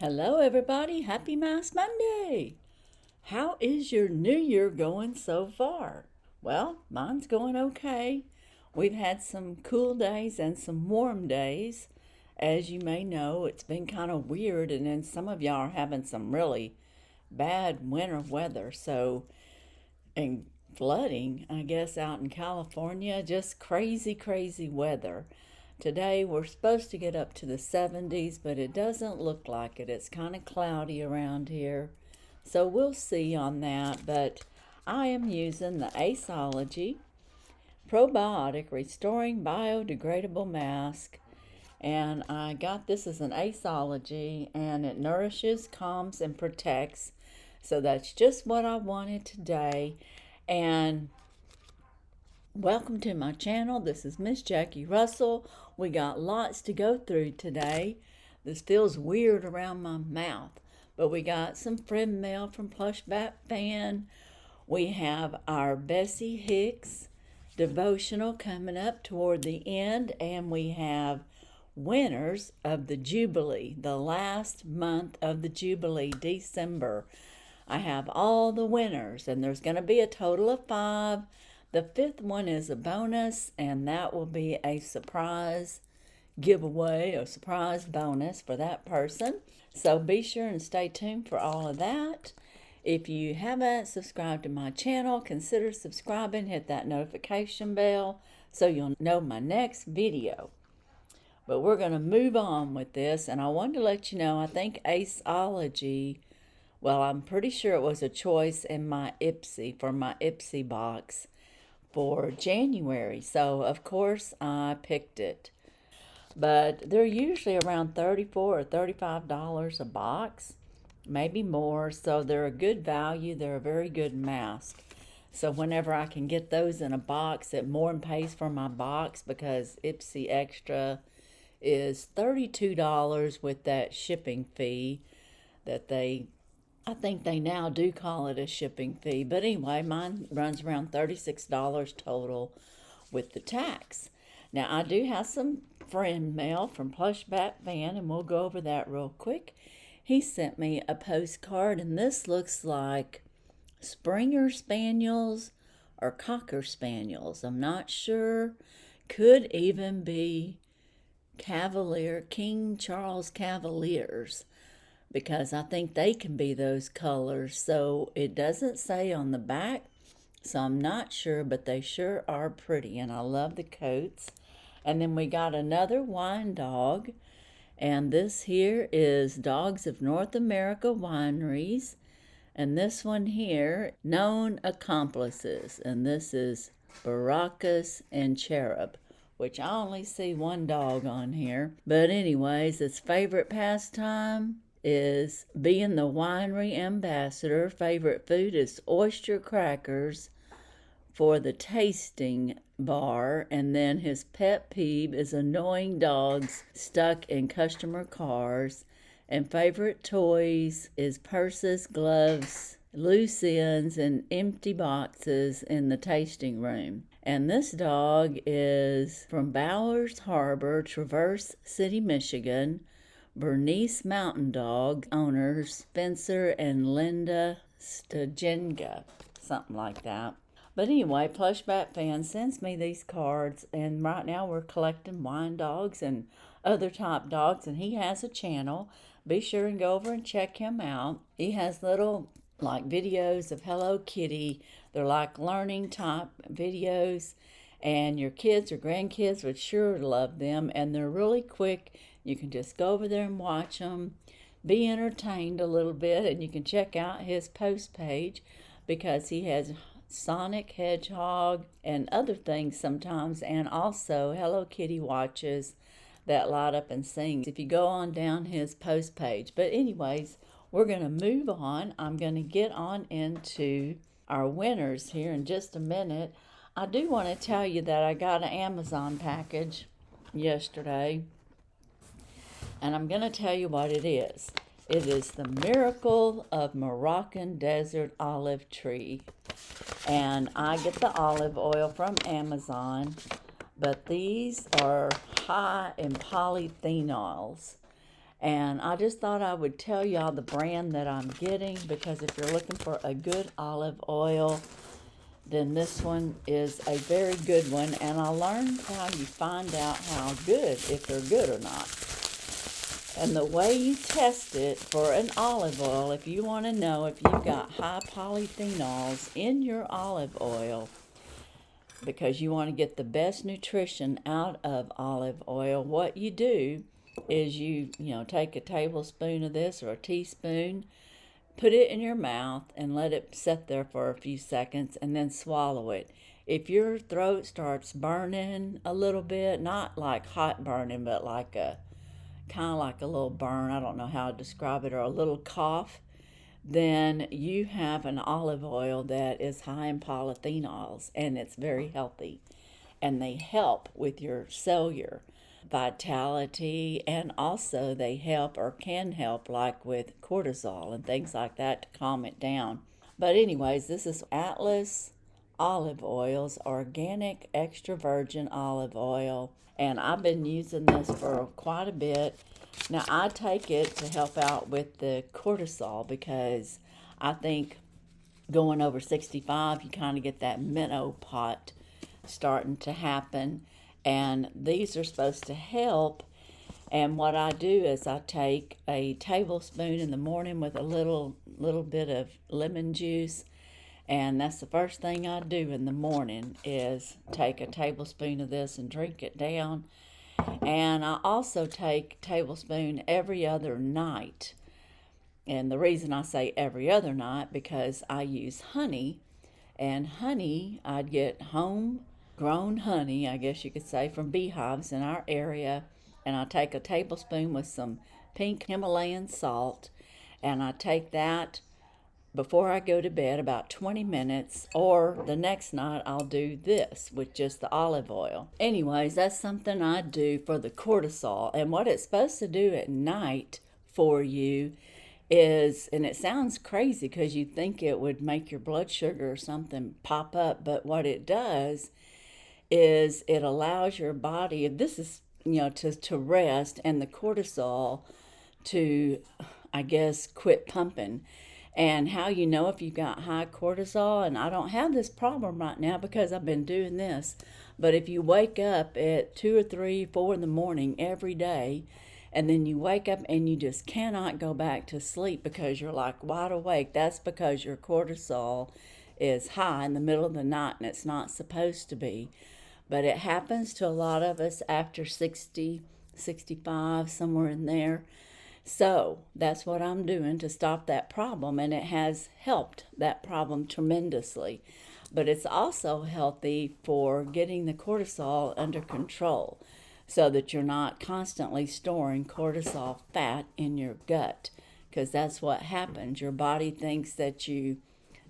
Hello, everybody. Happy Mass Monday. How is your new year going so far? Well, mine's going okay. We've had some cool days and some warm days. As you may know, it's been kind of weird, and then some of y'all are having some really bad winter weather. And flooding, I guess, out in California. Just crazy, crazy weather. Today we're supposed to get up to the 70s, but it doesn't look like it. It's kind of cloudy around here. So we'll see on that. But I am using the Aceology Probiotic Restoring Biodegradable Mask. And I got this as an Aceology, and it nourishes, calms, and protects. So that's just what I wanted today. And welcome to my channel. This is Miss Jackie Russell. We got lots to go through today. This feels weird around my mouth, but we got some friend mail from Plush Bat Fan. We have our Bessie Hicks devotional coming up toward the end, and we have winners of the Jubilee, the last month of the Jubilee, December. I have all the winners, and there's going to be a total of 5. The 5th one is a bonus, and that will be a surprise giveaway, a surprise bonus for that person. So be sure and stay tuned for all of that. If you haven't subscribed to my channel, consider subscribing, hit that notification bell so you'll know my next video. But we're going to move on with this, and I wanted to let you know, I think Aceology, well, I'm pretty sure it was a choice in my Ipsy, for my Ipsy box for January. So, of course, I picked it. But they're usually around $34 or $35 a box, maybe more. So they're a good value. They're a very good mask. So whenever I can get those in a box, it more than pays for my box, because Ipsy Extra is $32 with that shipping fee that I think they now do call it a shipping fee. But anyway, mine runs around $36 total with the tax. Now, I do have some friend mail from Plush Bat Fan, and we'll go over that real quick. He sent me a postcard, and this looks like Springer Spaniels or Cocker Spaniels. I'm not sure. Could even be King Charles Cavaliers, because I think they can be those colors. So it doesn't say on the back, so I'm not sure, but they sure are pretty, and I love the coats. And then we got another wine dog, and this here is Dogs of North America Wineries, and this one here, Known Accomplices, and this is Baracus and Cherub, which I only see one dog on here. But anyways, its favorite pastime is being the winery ambassador. Favorite food is oyster crackers for the tasting bar, and then his pet peeve is annoying dogs stuck in customer cars, and favorite toys is purses, gloves, loose ends, and empty boxes in the tasting room. And this dog is from Bowers Harbor, Traverse City, Michigan. Bernice Mountain Dog owners Spencer and Linda Stajenga, something like that. But anyway, Plush Bat Fan sends me these cards, and right now we're collecting wine dogs and other type dogs, and he has a channel. Be sure and go over and check him out. He has little like videos of Hello Kitty. They're like learning type videos, and your kids or grandkids would sure love them, and they're really quick. You can just go over there and watch them, be entertained a little bit, and you can check out his post page, because he has Sonic Hedgehog and other things sometimes, and also Hello Kitty watches that light up and sing if you go on down his post page. But anyways, we're going to move on. I'm going to get on into our winners here in just a minute. I do want to tell you that I got an Amazon package yesterday, and I'm going to tell you what it is. It is the Miracle of Moroccan Desert Olive Tree. And I get the olive oil from Amazon, but these are high in polyphenols. And I just thought I would tell y'all the brand that I'm getting, because if you're looking for a good olive oil, then this one is a very good one. And I learned how you find out how good, if they're good or not. And the way you test it for an olive oil, if you want to know if you've got high polyphenols in your olive oil, because you want to get the best nutrition out of olive oil, what you do is you take a tablespoon of this or a teaspoon, put it in your mouth and let it sit there for a few seconds and then swallow it. If your throat starts burning a little bit, not like hot burning, but like a kind of like a little burn, I don't know how to describe it, or a little cough, then you have an olive oil that is high in polyphenols, and it's very healthy. And they help with your cellular vitality, and also they help or can help like with cortisol and things like that to calm it down. But anyways, this is Atlas Olive Oils, organic extra virgin olive oil, and I've been using this for quite a bit. Now I take it to help out with the cortisol, because I think going over 65 you kind of get that menopause starting to happen, and these are supposed to help. And what I do is I take a tablespoon in the morning with a little bit of lemon juice, and that's the first thing I do in the morning, is take a tablespoon of this and drink it down. And I also take a tablespoon every other night. And the reason I say every other night, because I use honey, and honey, I'd get homegrown honey, I guess you could say, from beehives in our area. And I take a tablespoon with some pink Himalayan salt, and I take that before I go to bed about 20 minutes, or the next night I'll do this with just the olive oil. Anyways, that's something I do for the cortisol. And what it's supposed to do at night for you is, and it sounds crazy because you think it would make your blood sugar or something pop up, but what it does is it allows your body, this is, to rest, and the cortisol to, I guess, quit pumping. And how you know if you've got high cortisol, and I don't have this problem right now because I've been doing this, but if you wake up at 2 or 3, 4 in the morning every day, and then you wake up and you just cannot go back to sleep because you're like wide awake, that's because your cortisol is high in the middle of the night, and it's not supposed to be. But it happens to a lot of us after 60, 65, somewhere in there. So that's what I'm doing to stop that problem, and it has helped that problem tremendously. But it's also healthy for getting the cortisol under control, so that you're not constantly storing cortisol fat in your gut, because that's what happens. Your body thinks that you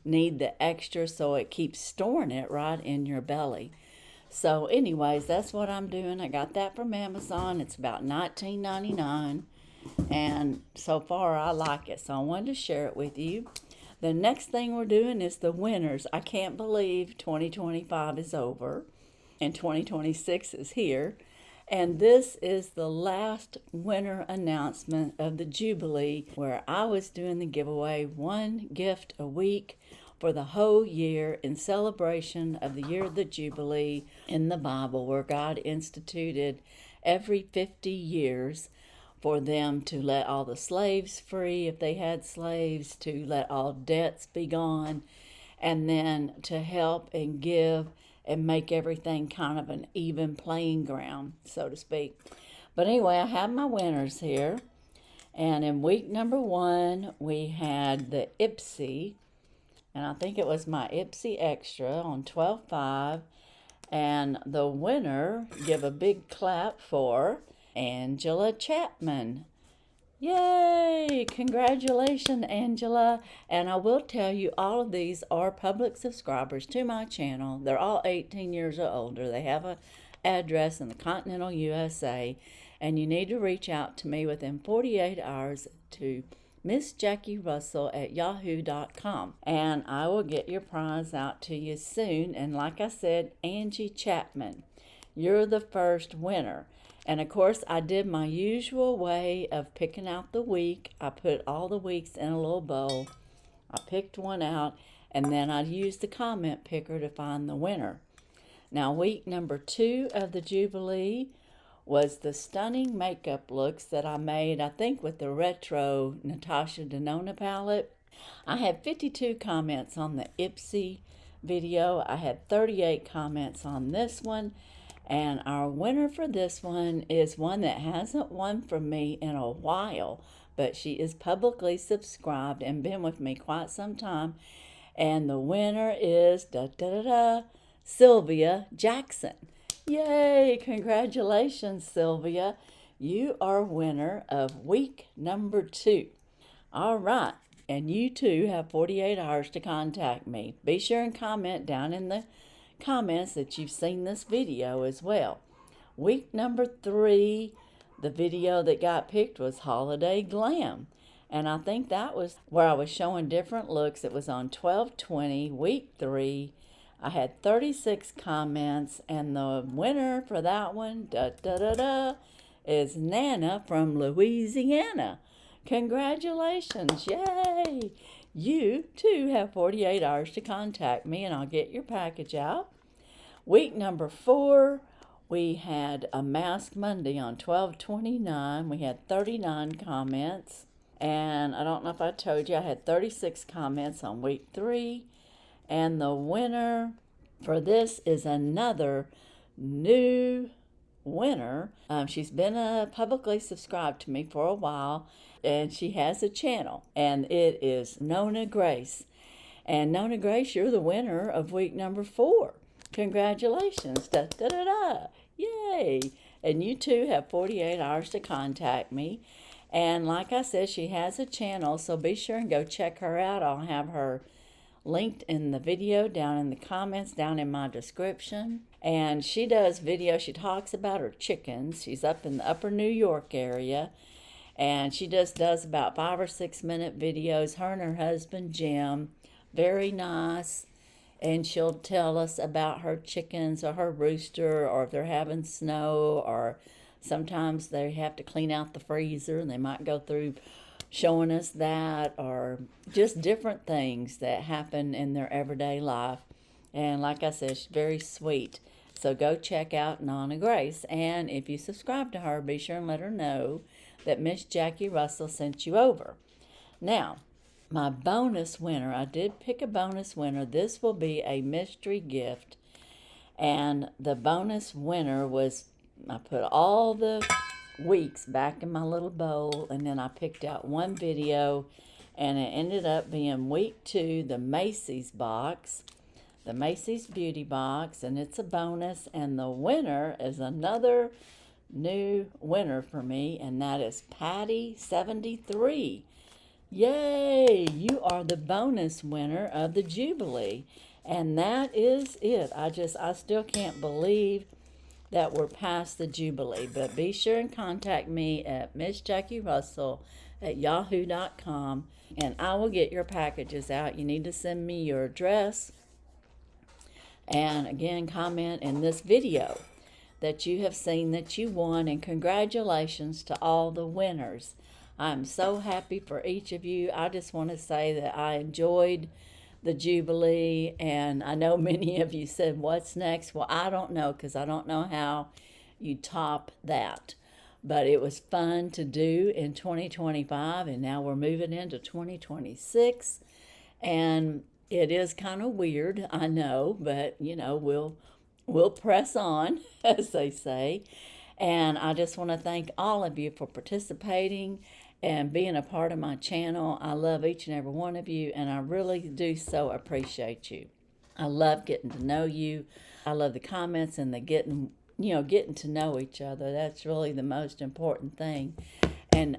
need the extra, so it keeps storing it right in your belly. So anyways, that's what I'm doing. I got that from Amazon. It's about $19.99. And so far I like it, so I wanted to share it with you. The next thing we're doing is the winners. I can't believe 2025 is over and 2026 is here. And this is the last winner announcement of the Jubilee, where I was doing the giveaway, one gift a week for the whole year in celebration of the year of the Jubilee in the Bible, where God instituted every 50 years for them to let all the slaves free if they had slaves, to let all debts be gone, and then to help and give and make everything kind of an even playing ground, so to speak. But anyway, I have my winners here. And in week number 1, we had the Ipsy, and I think it was my Ipsy Extra on 12.5. And the winner, give a big clap for Angela Chapman. Yay! Congratulations, Angela. And I will tell you, all of these are public subscribers to my channel. They're all 18 years or older. They have an address in the continental USA. And you need to reach out to me within 48 hours to MissJackieRussell@yahoo.com. And I will get your prize out to you soon. And like I said, Angie Chapman, you're the first winner. And of course, I did my usual way of picking out the week. I put all the weeks in a little bowl. I picked one out, and then I used the comment picker to find the winner. Now, week number 2 of the Jubilee was the stunning makeup looks that I made, I think, with the retro Natasha Denona palette. I had 52 comments on the Ipsy video. I had 38 comments on this one. And our winner for this one is one that hasn't won from me in a while, but she is publicly subscribed and been with me quite some time. And the winner is Sylvia Jackson. Yay! Congratulations, Sylvia. You are winner of week number 2. All right. And you too have 48 hours to contact me. Be sure and comment down in the comments that you've seen this video as well. Week number 3, the video that got picked was Holiday Glam. And I think that was where I was showing different looks. It was on 12/20, week 3. I had 36 comments, and the winner for that one is Nana from Louisiana. Congratulations, yay! You too have 48 hours to contact me, and I'll get your package out. Week number 4, we had a Mask Monday on 12/29. We had 39 comments, and I don't know if I told you, I had 36 comments on week 3. And the winner for this is another new winner. She's been publicly subscribed to me for a while, and she has a channel, and it is Nona Grace. And Nona Grace, you're the winner of week number 4. Congratulations. Yay. And you too have 48 hours to contact me. And like I said, she has a channel, so be sure and go check her out. I'll have her linked in the video, down in the comments, down in my description. And she does videos. She talks about her chickens. She's up in the upper New York area. And she just does about 5 or 6 minute videos. Her and her husband, Jim. Very nice. And she'll tell us about her chickens or her rooster, or if they're having snow, or sometimes they have to clean out the freezer and they might go through showing us that, or just different things that happen in their everyday life. And like I said, she's very sweet. So go check out Nona Grace. And if you subscribe to her, be sure and let her know that Miss Jackie Russell sent you over. Now, my bonus winner, I did pick a bonus winner. This will be a mystery gift. And the bonus winner was, I put all the weeks back in my little bowl, and then I picked out one video, and it ended up being week 2, the Macy's box, the Macy's beauty box, and it's a bonus. And the winner is another new winner for me, and that is Patty73. Yay! You are the bonus winner of the Jubilee. And that is it. I still can't believe that we're past the Jubilee. But be sure and contact me at MissJackieRussell@yahoo.com, and I will get your packages out. You need to send me your address. And again, comment in this video that you have seen that you won, and congratulations to all the winners. I'm so happy for each of you. I just want to say that I enjoyed the Jubilee, and I know many of you said, what's next? Well, I don't know, because I don't know how you top that. But it was fun to do in 2025, and now we're moving into 2026. And it is kind of weird, I know, but, we'll press on, as they say. And I just want to thank all of you for participating and being a part of my channel. I love each and every one of you, and I really do so appreciate you. I love getting to know you. I love the comments and the getting to know each other. That's really the most important thing. And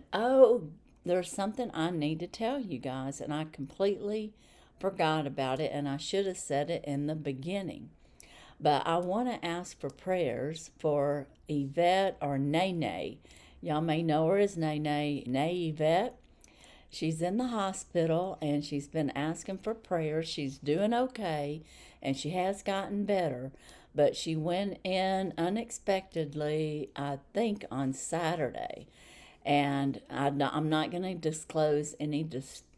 there's something I need to tell you guys, and I completely forgot about it, and I should have said it in the beginning. But I want to ask for prayers for Yvette, or Nene. Y'all may know her as Nene Yvette. She's in the hospital, and she's been asking for prayers. She's doing okay, and she has gotten better. but she went in unexpectedly, I think, on Saturday. And I'm not going to disclose any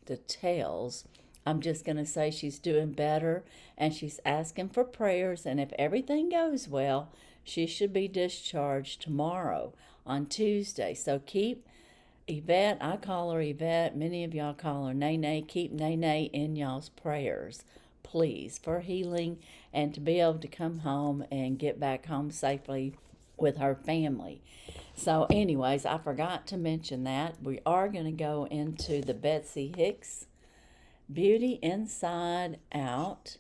details. I'm just going to say she's doing better and she's asking for prayers. And if everything goes well, she should be discharged tomorrow on Tuesday. So keep Yvette, I call her Yvette, many of y'all call her Nene. Keep Nene in y'all's prayers, please, for healing and to be able to come home and get back home safely with her family. So, anyways, I forgot to mention that. We are going to go into the Bessie Hicks Beauty Inside Out.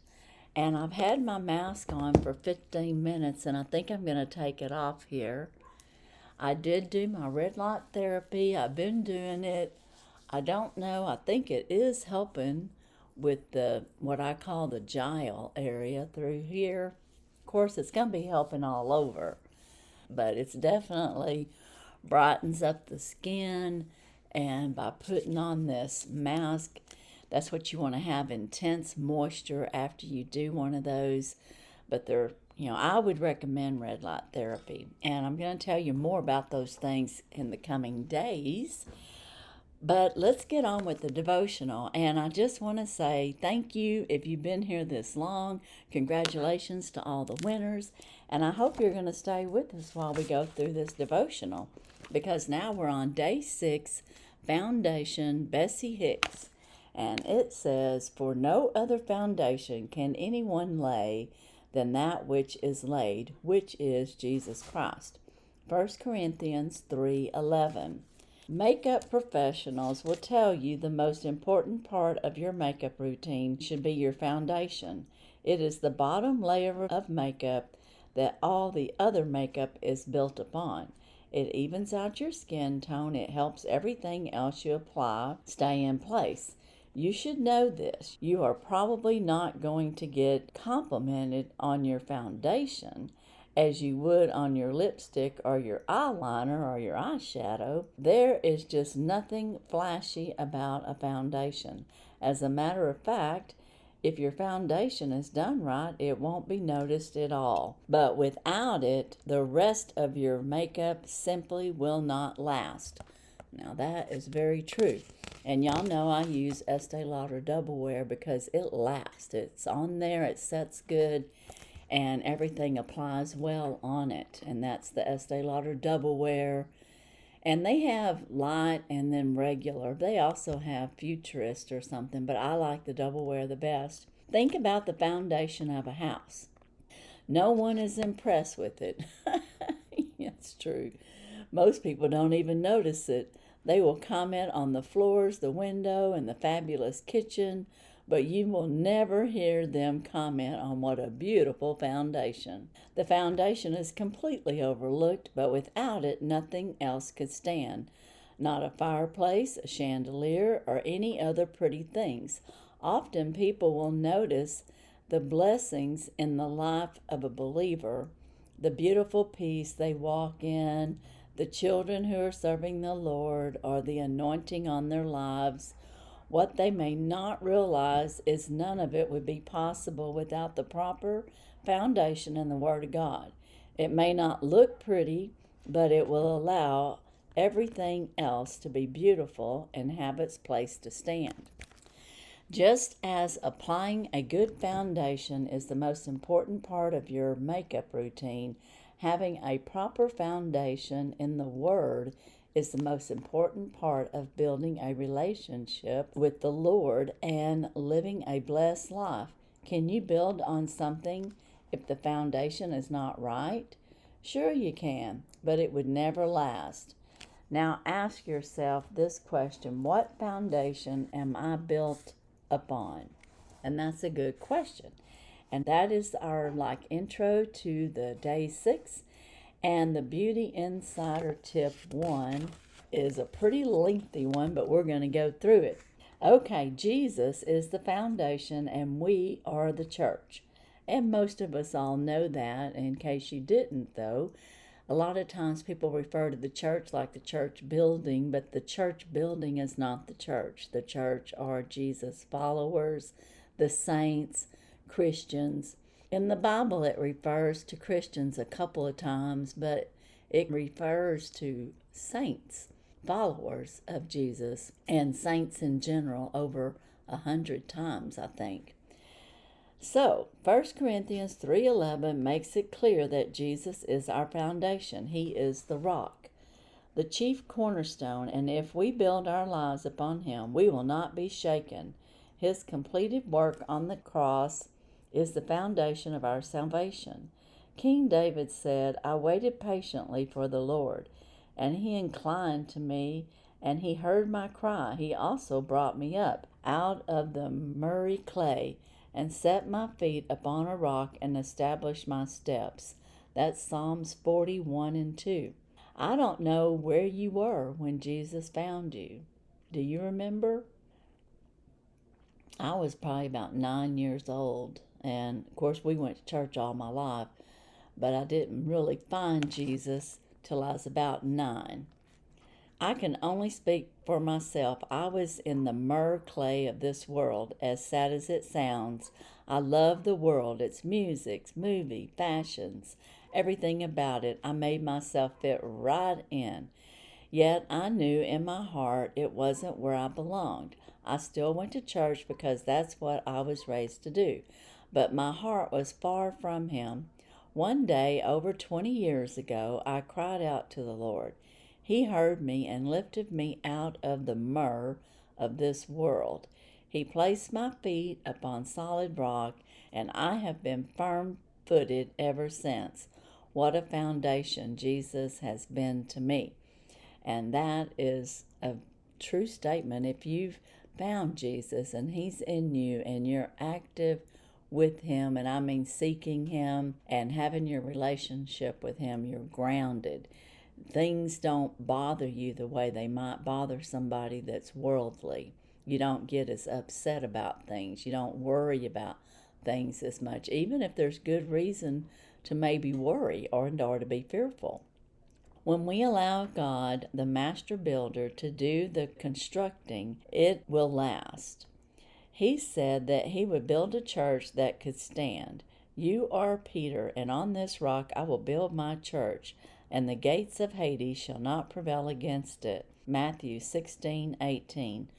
And I've had my mask on for 15 minutes, and I think I'm going to take it off here. I did do my red light therapy. I've been doing it. I don't know. I think it is helping with the what I call the gile area through here. Of course, it's going to be helping all over, but it's definitely brightens up the skin. And by putting on this mask, that's what you want to have, intense moisture after you do one of those. But I would recommend red light therapy. And I'm going to tell you more about those things in the coming days. But let's get on with the devotional. And I just want to say thank you if you've been here this long. Congratulations to all the winners. And I hope you're going to stay with us while we go through this devotional. Because now we're on day 6, Foundation, Bessie Hicks. And it says, "For no other foundation can anyone lay than that which is laid, which is Jesus Christ." 1 Corinthians 3:11. Makeup professionals will tell you the most important part of your makeup routine should be your foundation. It is the bottom layer of makeup that all the other makeup is built upon. It evens out your skin tone. It helps everything else you apply stay in place. You should know this. You are probably not going to get complimented on your foundation as you would on your lipstick or your eyeliner or your eyeshadow. There is just nothing flashy about a foundation. As a matter of fact, if your foundation is done right, it won't be noticed at all. But without it, the rest of your makeup simply will not last. Now that is very true. And y'all know I use Estee Lauder Double Wear because it lasts. It's on there, it sets good, and everything applies well on it. And that's the Estee Lauder Double Wear. And they have light and then regular. They also have Futurist or something, but I like the Double Wear the best. Think about the foundation of a house. No one is impressed with it. It's true. Most people don't even notice it. They will comment on the floors, the window, and the fabulous kitchen, but you will never hear them comment on what a beautiful foundation. The foundation is completely overlooked, but without it, nothing else could stand. Not a fireplace, a chandelier, or any other pretty things. Often people will notice the blessings in the life of a believer, the beautiful peace they walk in, the children who are serving the Lord, or the anointing on their lives. What they may not realize is none of it would be possible without the proper foundation in the Word of God. It may not look pretty, but it will allow everything else to be beautiful and have its place to stand. Just as applying a good foundation is the most important part of your makeup routine, having a proper foundation in the Word is the most important part of building a relationship with the Lord and living a blessed life. Can you build on something if the foundation is not right? Sure you can, but it would never last. Now ask yourself this question: what foundation am I built upon? And that's a good question. And that is our intro to the day 6. And the Beauty Insider Tip 1 is a pretty lengthy one, but we're going to go through it. Okay, Jesus is the foundation and we are the church. And most of us all know that. In case you didn't, though, a lot of times people refer to the church like the church building, but the church building is not the church. The church are Jesus' followers, the saints, Christians. In the Bible, it refers to Christians a couple of times, but it refers to saints, followers of Jesus, and saints in general over 100 times, I think. So, 1 Corinthians 3:11 makes it clear that Jesus is our foundation. He is the rock, the chief cornerstone, and if we build our lives upon him, we will not be shaken. His completed work on the cross is the foundation of our salvation. King David said, I waited patiently for the Lord, and he inclined to me, and he heard my cry. He also brought me up out of the miry clay, and set my feet upon a rock, and established my steps. That's Psalms 41:2. I don't know where you were when Jesus found you. Do you remember? I was probably about 9 years old, and of course we went to church all my life, but I didn't really find Jesus till I was about 9. I can only speak for myself. I was in the myrrh clay of this world, as sad as it sounds. I love the world, its music, movie, fashions, everything about it. I made myself fit right in. Yet I knew in my heart it wasn't where I belonged. I still went to church because that's what I was raised to do. But my heart was far from him. One day, over 20 years ago, I cried out to the Lord. He heard me and lifted me out of the myrrh of this world. He placed my feet upon solid rock, and I have been firm-footed ever since. What a foundation Jesus has been to me. And that is a true statement. If you've found Jesus and he's in you and you're active with him, and I mean seeking him and having your relationship with him, you're grounded. Things don't bother you the way they might bother somebody that's worldly. You don't get as upset about things. You don't worry about things as much, even if there's good reason to maybe worry or to be fearful. When we allow God, the master builder, to do the constructing, it will last. He said that he would build a church that could stand. You are Peter, and on this rock I will build my church, and the gates of Hades shall not prevail against it. Matthew 16:18.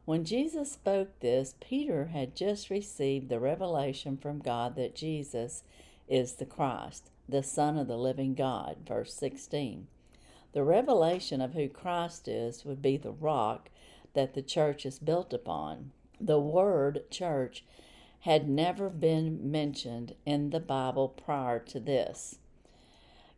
When Jesus spoke this, Peter had just received the revelation from God that Jesus is the Christ, the Son of the living God, verse 16. The revelation of who Christ is would be the rock that the church is built upon. The word church had never been mentioned in the Bible prior to this.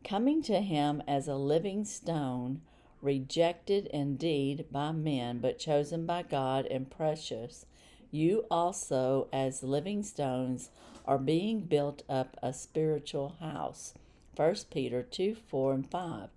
Coming to him as a living stone, rejected indeed by men, but chosen by God and precious, you also, as living stones, are being built up a spiritual house. 1 Peter 2:4-5.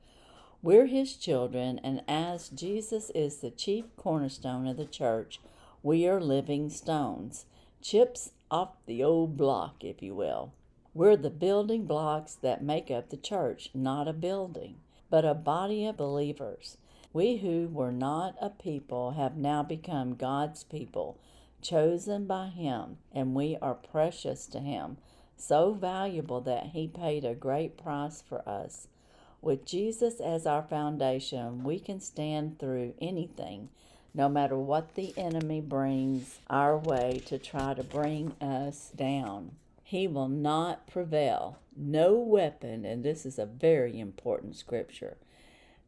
We're his children, and as Jesus is the chief cornerstone of the church, we are living stones, chips off the old block, if you will. We're the building blocks that make up the church, not a building, but a body of believers. We who were not a people have now become God's people, chosen by him, and we are precious to him, so valuable that he paid a great price for us. With Jesus as our foundation, we can stand through anything, no matter what the enemy brings our way to try to bring us down. He will not prevail. No weapon, and this is a very important scripture,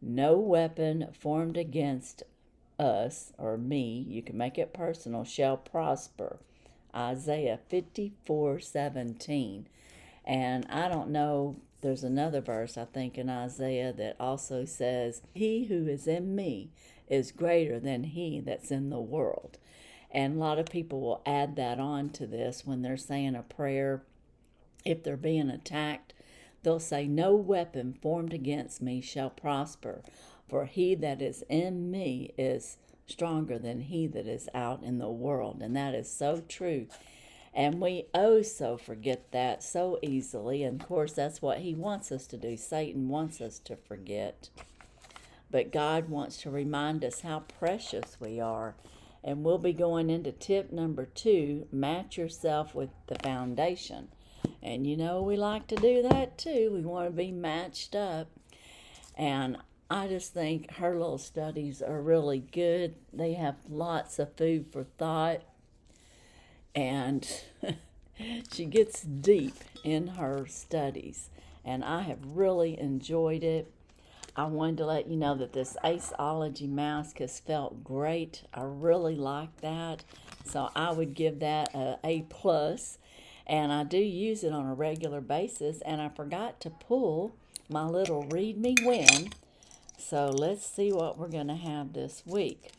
no weapon formed against us or me, you can make it personal, shall prosper. Isaiah 54:17. And I don't know, there's another verse I think in Isaiah that also says, he who is in me is greater than he that's in the world. And a lot of people will add that on to this when they're saying a prayer. If they're being attacked, they'll say, no weapon formed against me shall prosper, for he that is in me is stronger than he that is out in the world. And that is so true. And we so forget that so easily. And of course, that's what he wants us to do. Satan wants us to forget. But God wants to remind us how precious we are. And we'll be going into tip number 2, match yourself with the foundation. And we like to do that too. We want to be matched up. And I just think her little studies are really good. They have lots of food for thought. And she gets deep in her studies. And I have really enjoyed it. I wanted to let you know that this Aceology mask has felt great. I really like that. So I would give that a A+. And I do use it on a regular basis. And I forgot to pull my little Read Me When. So let's see what we're going to have this week.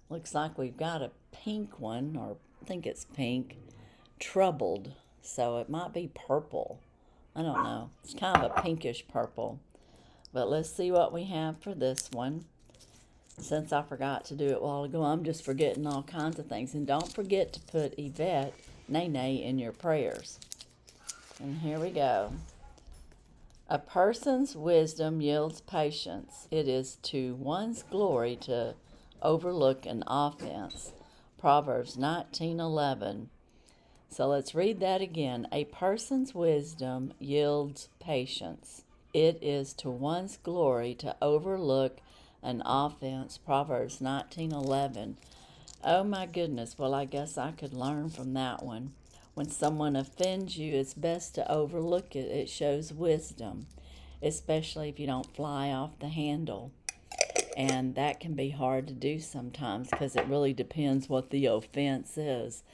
Looks like we've got a pink one, or I think it's pink, Troubled. So it might be purple. I don't know. It's kind of a pinkish purple. But let's see what we have for this one. Since I forgot to do it a while ago, I'm just forgetting all kinds of things. And don't forget to put Yvette, Nene, in your prayers. And here we go. A person's wisdom yields patience. It is to one's glory to overlook an offense. Proverbs 19:11. So let's read that again. A person's wisdom yields patience. It is to one's glory to overlook an offense. Proverbs 19:11. Oh my goodness. Well, I guess I could learn from that one. When someone offends you, it's best to overlook it. It shows wisdom, especially if you don't fly off the handle. And that can be hard to do sometimes because it really depends what the offense is.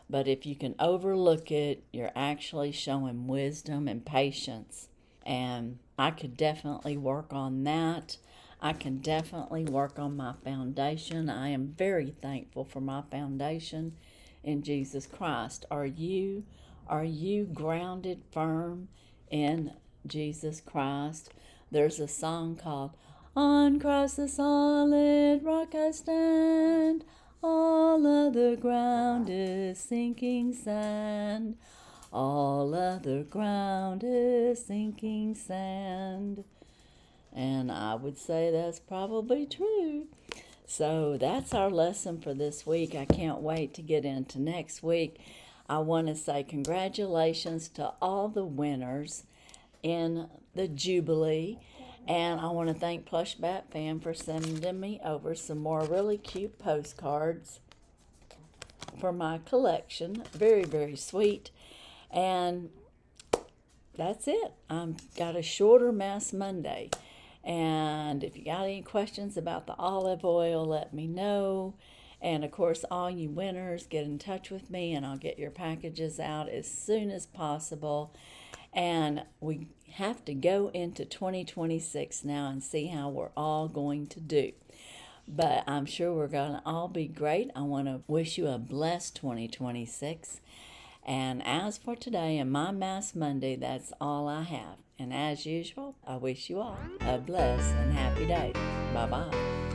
But if you can overlook it, you're actually showing wisdom and patience. And I could definitely work on that. I can definitely work on my foundation. I am very thankful for my foundation in Jesus Christ. Are you grounded firm in Jesus Christ? There's a song called On Christ the solid rock I stand, all other ground is sinking sand, all other ground is sinking sand. And I would say that's probably true. So that's our lesson for this week. I can't wait to get into next week. I want to say congratulations to all the winners in the Jubilee. And I want to thank Plush Bat Fan for sending me over some more really cute postcards for my collection. Very, very sweet. And that's it. I've got a shorter Mass Monday. And if you got any questions about the olive oil, let me know. And of course, all you winners, get in touch with me and I'll get your packages out as soon as possible. And we have to go into 2026 now and see how we're all going to do. But I'm sure we're going to all be great. I want to wish you a blessed 2026. And as for today and my Mass Monday, that's all I have. And as usual, I wish you all a blessed and happy day. Bye-bye.